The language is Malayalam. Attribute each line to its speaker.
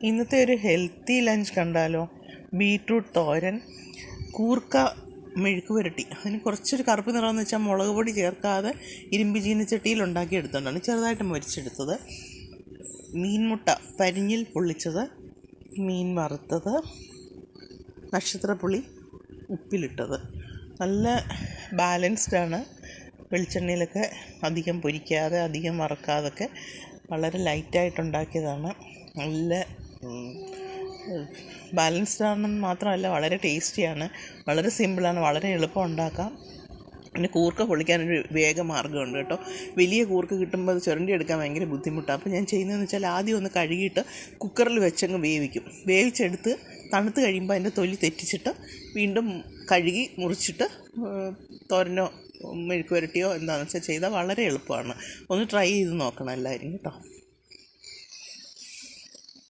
Speaker 1: ഇന്നത്തെ ഒരു ഹെൽത്തി ലഞ്ച് കണ്ടാലോ? ബീട്രൂട്ട് തോരൻ, കൂർക്ക മെഴുക്ക് പുരട്ടി. അതിന് കുറച്ചൊരു കറുപ്പ് നിറമെന്ന് വെച്ചാൽ മുളക് പൊടി ചേർക്കാതെ ഇരുമ്പ് ചീനച്ചട്ടിയിൽ ഉണ്ടാക്കിയെടുത്തോണ്ടാണ് ചെറുതായിട്ട് മൊരിച്ചെടുത്തത്. മീൻമുട്ട പരിഞ്ഞിൽ പൊള്ളിച്ചത്, മീൻ വറുത്തത്, നക്ഷത്രപ്പുളി ഉപ്പിലിട്ടത്. നല്ല ബാലൻസ്ഡാണ്. വെളിച്ചെണ്ണയിലൊക്കെ അധികം പൊരിക്കാതെ അധികം വറക്കാതൊക്കെ വളരെ ലൈറ്റായിട്ടുണ്ടാക്കിയതാണ്. നല്ല ബാലൻസ്ഡ് ആണെന്ന് മാത്രമല്ല വളരെ ടേസ്റ്റിയാണ്. വളരെ സിമ്പിളാണ്, വളരെ എളുപ്പം ഉണ്ടാക്കാം. പിന്നെ കൂർക്ക പൊള്ളിക്കാനൊരു വേഗ മാർഗ്ഗമുണ്ട് കേട്ടോ. വലിയ കൂർക്ക കിട്ടുമ്പോൾ അത് ചുരണ്ടി എടുക്കാൻ ഭയങ്കര ബുദ്ധിമുട്ടാണ്. അപ്പോൾ ഞാൻ ചെയ്യുന്നതെന്ന് വെച്ചാൽ ആദ്യം ഒന്ന് കഴുകിയിട്ട് കുക്കറിൽ വെച്ചങ്ങ് വേവിക്കും. വേവിച്ചെടുത്ത് തണുത്ത് കഴിയുമ്പോൾ അതിൻ്റെ തൊലി തെറ്റിച്ചിട്ട് വീണ്ടും കഴുകി മുറിച്ചിട്ട് തോരനോ മെഴുക്ക് പുരട്ടിയോ എന്താണെന്ന് വെച്ചാൽ ചെയ്താൽ വളരെ എളുപ്പമാണ്. ഒന്ന് ട്രൈ ചെയ്ത് നോക്കണം എല്ലാവരും കേട്ടോ.